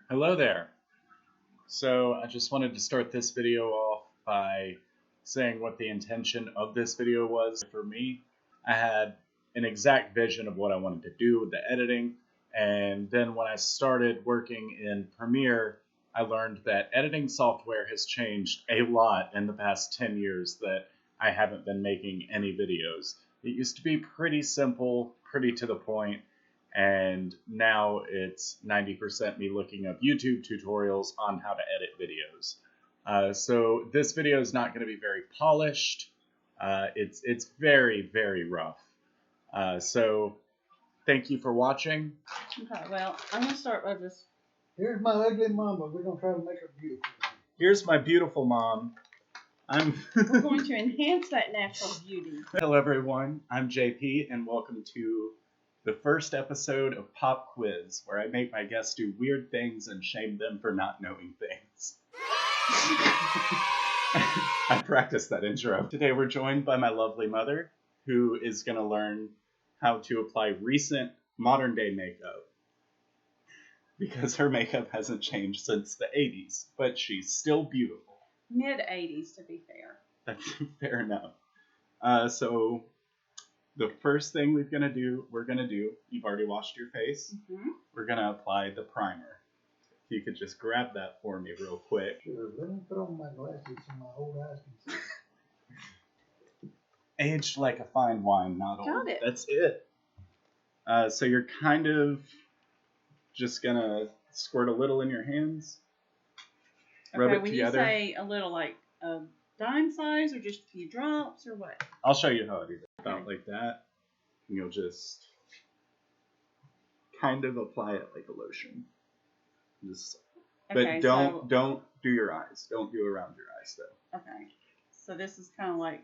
Hello there. So I just wanted to start this video off by saying what the intention of this video was. For me, I had an exact vision of what I wanted to do with the editing, and then when I started working in Premiere, I learned that editing software has changed a lot in the past 10 years that I haven't been making any videos. It used to be pretty simple, pretty to the point, and now it's 90% me looking up YouTube tutorials on how to edit videos. So this video is not going to be very polished. It's very, very rough. So thank you for watching. Okay, well, I'm going to start by this. Here's my ugly mama. We're going to try to make her beautiful. Here's my beautiful mom. We're going to enhance that natural beauty. Hello everyone, I'm JP and welcome to the first episode of Pop Quiz, where I make my guests do weird things and shame them for not knowing things. I practiced that intro. Today we're joined by my lovely mother, who is going to learn how to apply recent modern day makeup. Because her makeup hasn't changed since the 80s, but she's still beautiful. Mid-80s, to be fair. That's fair enough. So the first thing we're gonna do, you've already washed your face. Mm-hmm. We're gonna apply the primer. If you could just grab that for me real quick. Sure, let me put on my glasses so my old eyes can see. Aged like a fine wine, not old. Got it. That's it. So you're kind of just gonna squirt a little in your hands. Rub Okay, it when together. you say a little, like a dime size or just a few drops or what? I'll show you how I do that. Okay. About like that. And you'll just kind of apply it like a lotion. Just, Okay, but don't do your eyes. Don't do around your eyes though. Okay, so this is kind of like,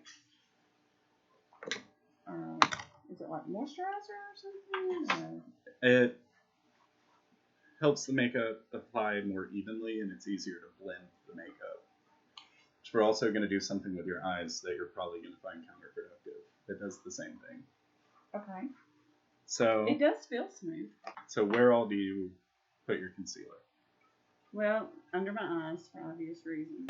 is it like moisturizer or something? It helps the makeup apply more evenly, and it's easier to blend the makeup. Which we're also going to do something with your eyes that you're probably going to find counterproductive. It does the same thing. Okay. So It does feel smooth. So where all do you put your concealer? Well, under my eyes for obvious reasons.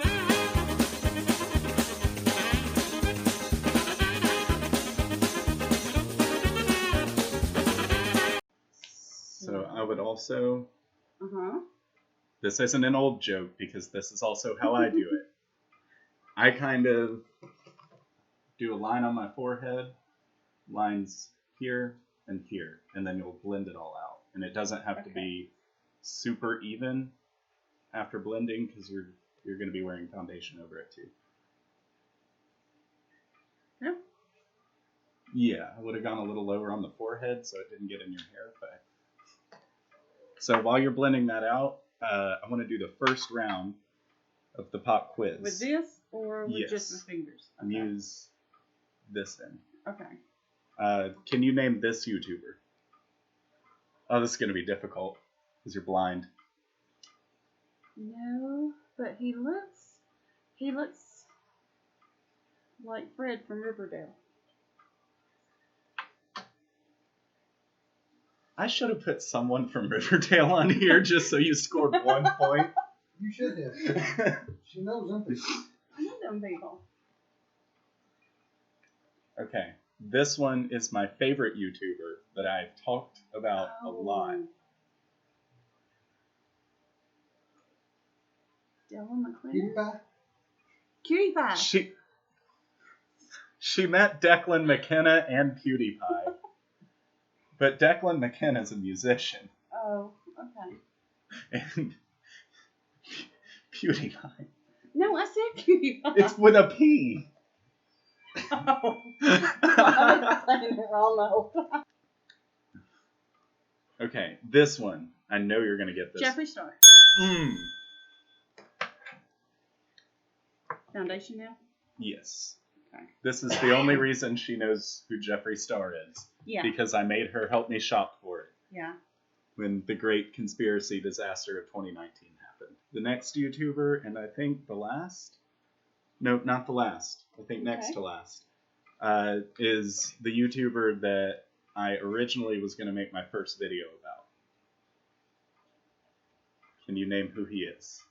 So I would also, Uh-huh. this isn't an old joke because this is also how I do it. I kind of do a line on my forehead, lines here and here, and then you'll blend it all out. And it doesn't have to be super even after blending because you're going to be wearing foundation over it too. Yeah. Yeah, I would have gone a little lower on the forehead so it didn't get in your hair. But so while you're blending that out, I want to do the first round of the pop quiz. With this or with just Yes. my fingers? And use this in. Okay. Can you name this YouTuber? Oh, this is going to be difficult because you're blind. No, but he looks like Fred from Riverdale. I should have put someone from Riverdale on here just so you scored 1 point. You should have. She knows something. I know them people. Okay, this one is my favorite YouTuber that I've talked about a lot. Dylan McLean? Cutie pie? Cutie Pie. She met Declan McKenna and PewDiePie. But Declan McKenna's a musician. Oh, okay. And PewDiePie. No, I said Cutie Pie. It's with a P. Oh. I'm saying it wrong the whole time. Okay, this one. I know you're going to get this. Jeffree Star. Mm. Foundation now? Yes. Okay. This is the only reason she knows who Jeffree Star is. Yeah. Because I made her help me shop for it Yeah. when the great conspiracy disaster of 2019 happened. The next YouTuber, and I think the last? No, not the last. I think next to last. Is the YouTuber that I originally was going to make my first video about. Can you name who he is?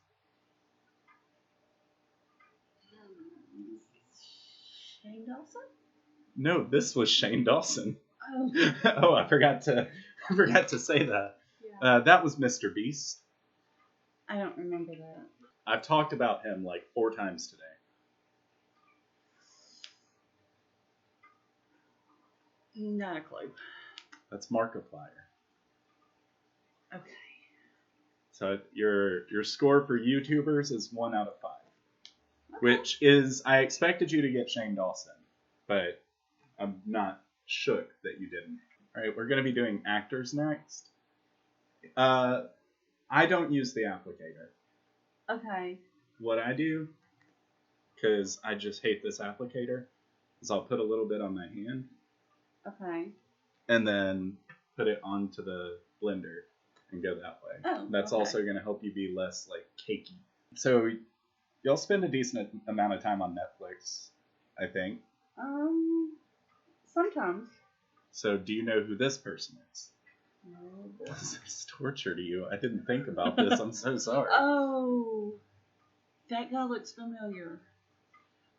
Shane Dawson? No, this was Shane Dawson. Oh. Oh, I forgot to say that. Yeah. That was Mr. Beast. I don't remember that. I've talked about him like 4 times today. Not a clue. That's Markiplier. Okay. So your score for YouTubers is 1 out of 5. Okay. Which is, I expected you to get Shane Dawson, but I'm not shook that you didn't. All right, we're going to be doing actors next. I don't use the applicator. Okay. What I do, because I just hate this applicator, is I'll put a little bit on my hand Okay. and then put it onto the blender and go that way. Oh, That's okay. also going to help you be less like cakey. So you'll spend a decent amount of time on Netflix, I think. Sometimes. So do you know who this person is? No. This is torture to you. I didn't think about this. I'm so sorry. Oh, that guy looks familiar.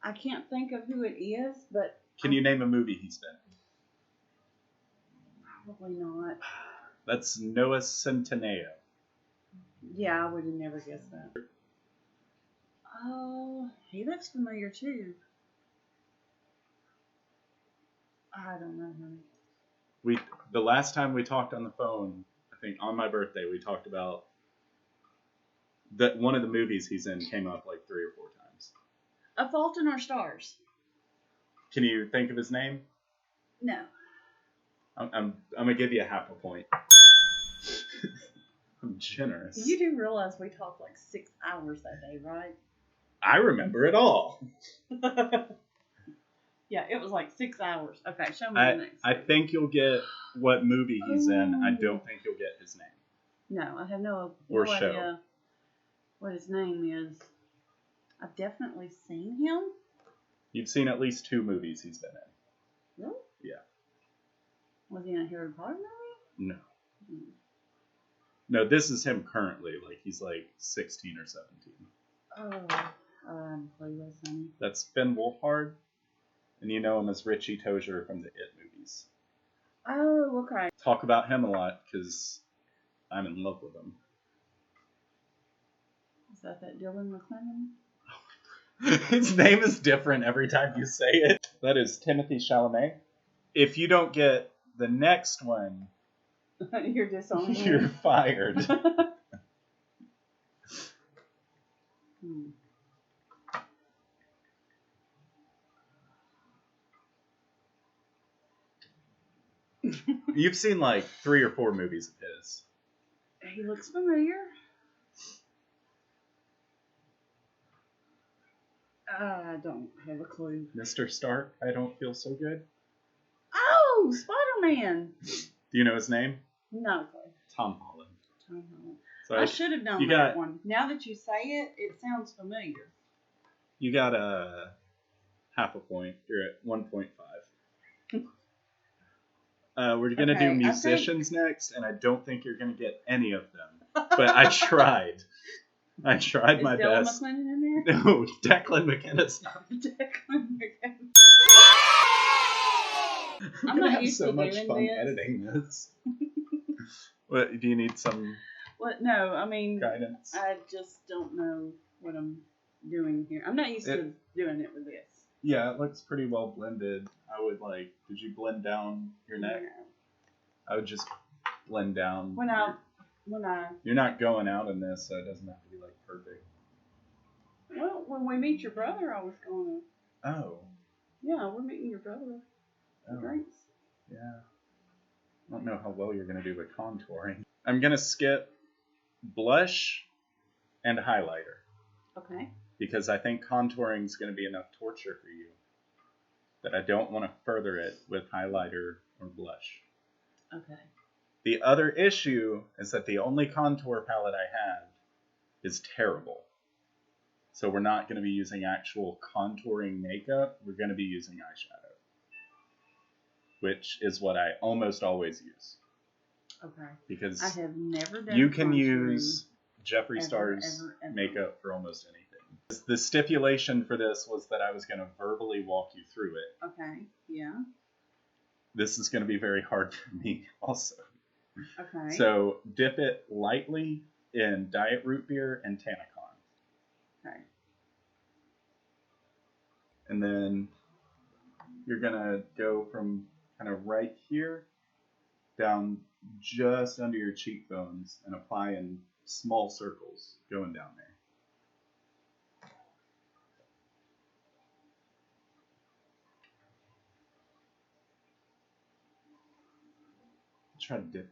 I can't think of who it is, but Can you name a movie he's been in? probably not. That's Noah Centineo. Yeah, I would have never guessed that. Oh, he looks familiar too. I don't know him. The last time we talked on the phone, I think on my birthday, we talked about that one of the movies he's in came up like 3 or 4 times. A Fault in Our Stars. Can you think of his name? No. I'm gonna give you a half a point. I'm generous. You do realize we talked like 6 hours that day, right? I remember it all. Yeah, it was like 6 hours. Okay, show me the next. I think you'll get what movie he's in. I don't think you'll get his name. No, I have no Or show. idea what his name is. I've definitely seen him. You've seen at least 2 movies he's been in. Really? Yeah. Was he in a Harry Potter movie? No. No, this is him currently. Like, he's like 16 or 17. Oh, I'm clueless, honey. That's Finn Wolfhard. And you know him as Richie Tozier from the It movies. Oh, okay. Talk about him a lot because I'm in love with him. Is that Dylan McClellan? His name is different every time you say it. That is Timothy Chalamet. If you don't get the next one, You're disowning me. you're fired. You've seen like 3 or 4 movies of his. He looks familiar. I don't have a clue. Mr. Stark, I Don't Feel So Good. Oh, Spider-Man. Do you know his name? No clue. Tom Holland. Tom Holland. So I should have known that one. Now that you say it, it sounds familiar. You got a half a point. You're at 1.5. We're going to do musicians next, and I don't think you're going to get any of them. But I tried. I tried my best. Is Dylan McClellan in there? No, Declan McKenna's not. Declan McKenna. I'm I'm not have used so to much doing fun this. editing this. What, do you need some What? No, I mean, guidance? I just don't know what I'm doing here. I'm not used to doing it with this. Yeah, it looks pretty well blended. I would did you blend down your neck? No. I would just blend down. When I You're not going out in this, so it doesn't have to be like perfect. well, when we meet your brother, I was gonna. Oh. Yeah, we're meeting your brother. Oh. Drinks. Yeah. I don't know how well you're gonna do with contouring. I'm gonna skip blush and highlighter Okay. because I think contouring is gonna be enough torture for you that I don't want to further it with highlighter or blush. Okay. The other issue is that the only contour palette I have is terrible. So we're not going to be using actual contouring makeup. We're going to be using eyeshadow, which is what I almost always use. Okay. Because I have never done you can contouring. use Jeffree Star's ever. makeup for almost anything. The stipulation for this was that I was going to verbally walk you through it. Okay, yeah. This is going to be very hard for me also. Okay. So dip it lightly in diet root beer and Tanacon. Okay. And then you're going to go from kind of right here down just under your cheekbones and apply in small circles going down there. Try to dip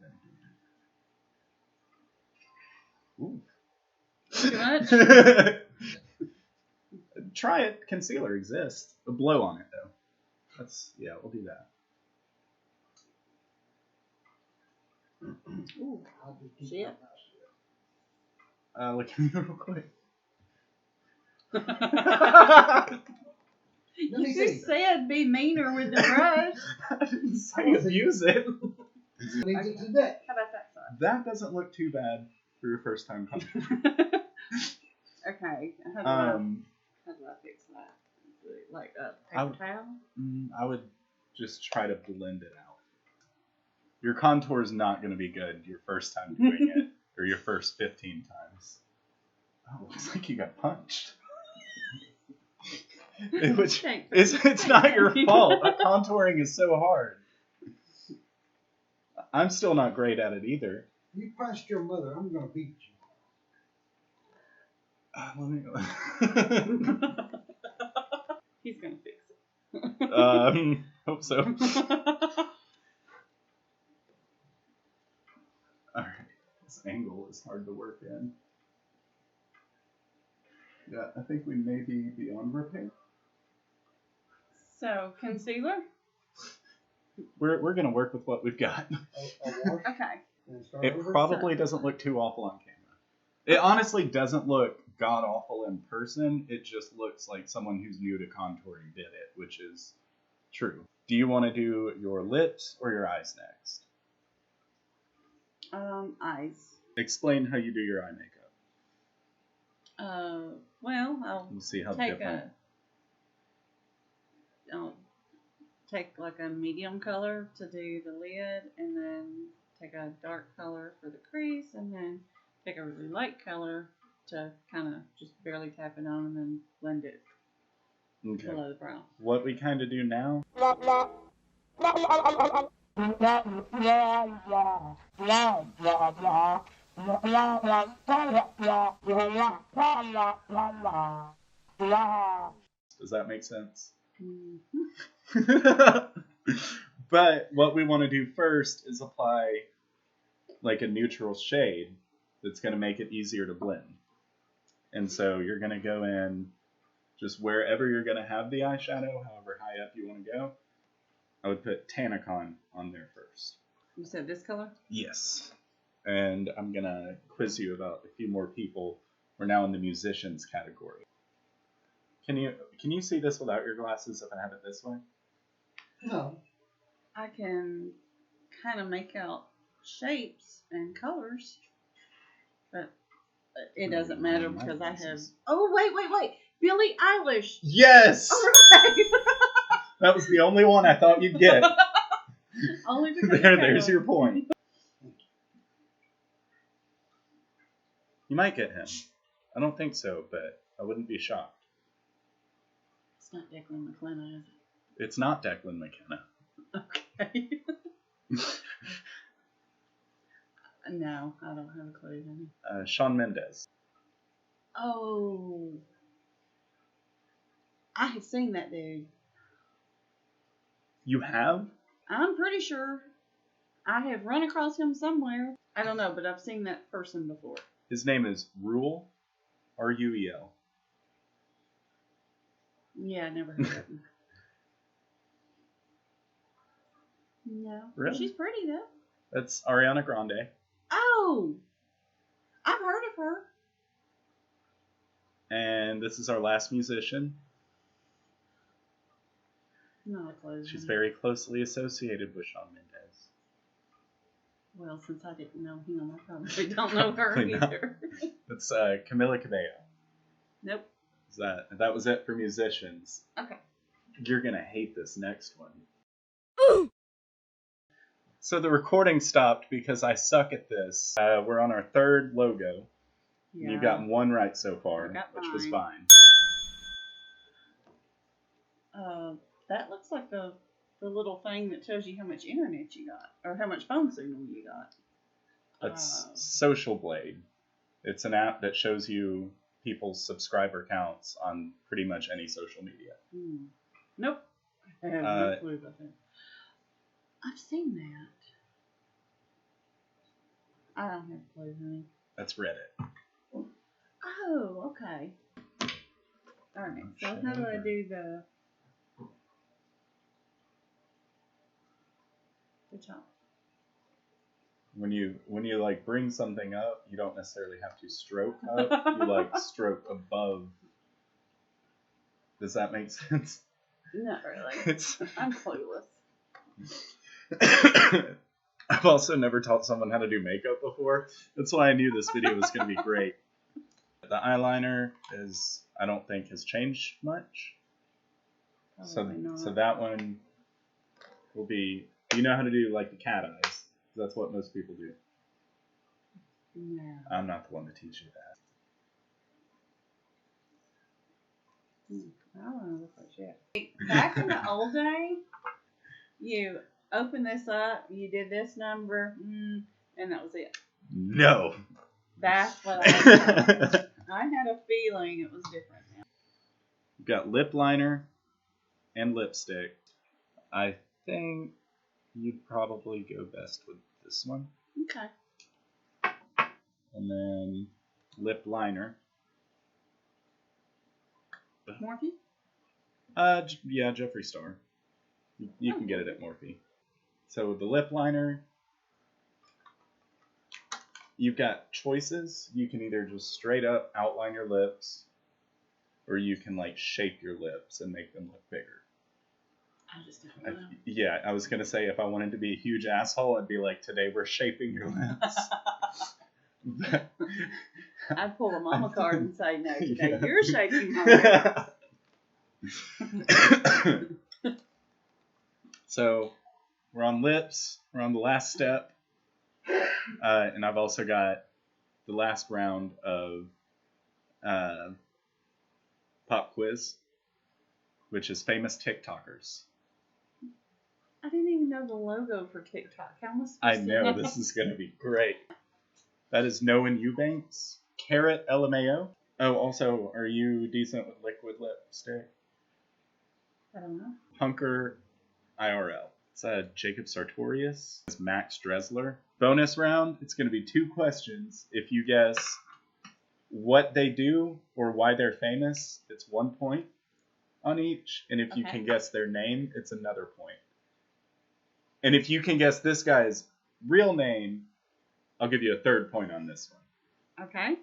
in. Ooh. Too much? Try it. Concealer exists. A blow on it though. We'll do that. Ooh, I'll just keep shit. my mouth Look at me real quick. Let me You see. just said be meaner with the brush. I didn't say abuse it. shut. Leaves it today. How about that side? That doesn't look too bad for your first time coming. Okay. How do I fix that? Like a paper towel? I would just try to blend it out. Your contour is not going to be good your first time doing it, or your first 15 times. Oh, looks like you got punched. It's not your fault. Contouring is so hard. I'm still not great at it either. You punched your mother. I'm gonna beat you. Let me go. He's gonna fix it. Hope so. Alright. This angle is hard to work in. Yeah, I think we may be beyond repair. So, concealer? We're gonna work with what we've got. A wash Okay. and start It over. probably doesn't look too awful on camera. It honestly doesn't look god awful in person. It just looks like someone who's new to contouring did it, which is true. Do you want to do your lips or your eyes next? Eyes. Explain how you do your eye makeup. Well, I'll We'll see how take different. I'll take like a medium color to do the lid, and then take a dark color for the crease, and then take a really light color to kind of just barely tap it on and then blend it Okay. below the brow. What we kind of do now. Does that make sense? Mm-hmm. But what we want to do first is apply like a neutral shade that's going to make it easier to blend. And so you're going to go in just wherever you're going to have the eyeshadow, however high up you want to go. I would put Tanacon on there first. You said this color? Yes. And I'm going to quiz you about a few more people. We're now in the musicians category. Can you see this without your glasses if I have it this way? No. I can kind of make out shapes and colors, but it doesn't matter My because I have. glasses. Oh wait! Billie Eilish. Yes! All right. That was the only one I thought you'd get. Only because There's your point. You might get him. I don't think so, but I wouldn't be shocked. It's not Declan McKenna, is It's not Declan McKenna. it? Okay. No, I don't have a clue. Then. Shawn Mendes. Oh, I have seen that dude. You have? I'm pretty sure I have run across him somewhere. I don't know, but I've seen that person before. His name is Ruel. Ruel. Yeah, I never heard of him. No. Really? She's pretty though. That's Ariana Grande. Oh, I've heard of her. And this is our last musician. Not a clue. She's very closely associated with Shawn Mendes. Well, since I didn't know him, I probably don't know her Probably not. either. It's Camila Cabello. Nope. That was it for musicians. Okay. You're gonna hate this next one. So the recording stopped because I suck at this. We're on our third logo. Yeah. You've gotten one right so far, I got which was mine. fine. That looks like the little thing that tells you how much internet you got, or how much phone signal you got. That's Social Blade. It's an app that shows you people's subscriber counts on pretty much any social media. Nope. I have no clue about that. I've seen that. I don't have a clue, honey. That's Reddit. Oh, okay. Alright, so how do I do the top? When you like bring something up, you don't necessarily have to stroke up. You like stroke above. Does that make sense? Not really. I'm clueless. I've also never taught someone how to do makeup before. That's why I knew this video was going to be great. The eyeliner I don't think has changed much. So that one will be, you know how to do like the cat eyes. That's what most people do. No. I'm not the one to teach you that. I don't know what that shit. Back in the old day, you open this up, you did this number, and that was it. No. That's what I thought. I had a feeling it was different now. You've got lip liner and lipstick. I think you'd probably go best with this one. Okay. And then lip liner. Morphe? Yeah, Jeffree Star. You can get it at Morphe. So the lip liner, you've got choices. You can either just straight up outline your lips, or you can like shape your lips and make them look bigger. I just don't know. Yeah, I was gonna say if I wanted to be a huge asshole, I'd be like, today we're shaping your lips. I'd pull a mama card and say, no, today Yeah. you're shaping my lips. So we're on lips. We're on the last step. And I've also got the last round of Pop Quiz, which is famous TikTokers. I didn't even know the logo for TikTok. How am I know, this is going to be great. That is Noah Eubanks. Carrot LMAO. Oh, also, are you decent with liquid lipstick? I don't know. Hunker IRL. It's Jacob Sartorius. It's Max Dressler. Bonus round. It's going to be 2 questions. If you guess what they do or why they're famous, it's 1 point on each. And if you can guess their name, it's another point. And if you can guess this guy's real name, I'll give you a 3rd point on this one. Okay.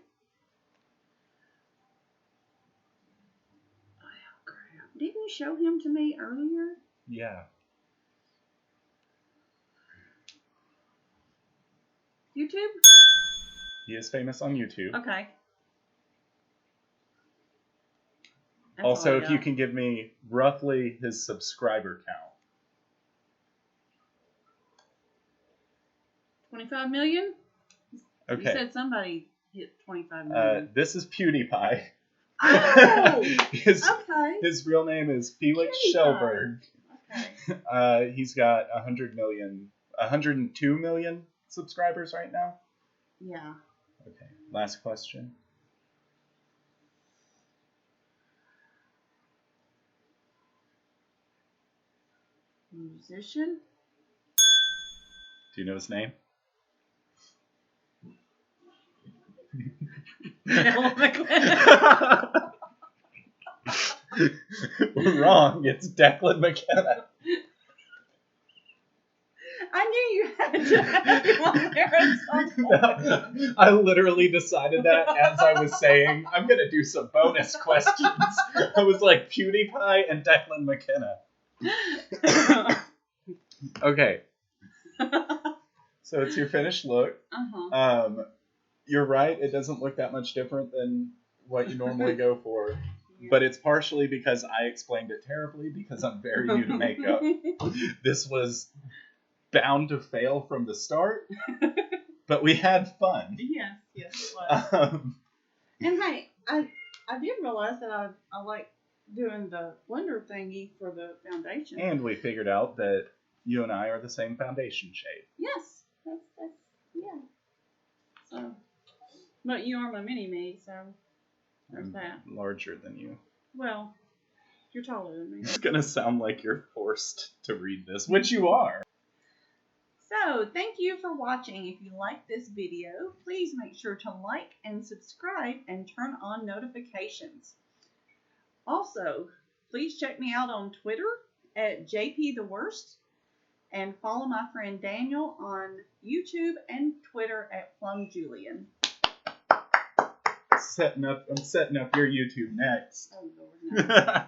Oh, crap. Didn't you show him to me earlier? Yeah. YouTube? He is famous on YouTube. Okay. That's Also, if you can give me roughly his subscriber count. 25 million? Okay. You said somebody hit 25 million. This is PewDiePie. Oh! His real name is Felix Schellberg. Okay. He's got 102 million subscribers right now. Yeah. Okay. Last question. Musician? Do you know his name? We're wrong. It's Declan McKenna. I knew you had to have him on there at some point. No, I literally decided that as I was saying, I'm going to do some bonus questions. I was like, PewDiePie and Declan McKenna. Okay. So it's your finished look. Uh-huh. You're right. It doesn't look that much different than what you normally go for. Yeah. But it's partially because I explained it terribly because I'm very new to makeup. This was bound to fail from the start, but we had fun. Yes, it was. And hey, I did realize that I like doing the blender thingy for the foundation. And we figured out that you and I are the same foundation shade. Yes, that's yeah. So, but you are my mini-me, so there's I'm that. larger than you. Well, you're taller than me. It's gonna sound like you're forced to read this, which you are. So, thank you for watching. If you like this video, please make sure to like and subscribe and turn on notifications. Also, please check me out on Twitter at JPTheWorst and follow my friend Daniel on YouTube and Twitter at Plum Julien. I'm setting up your YouTube next. Oh, Lord, no.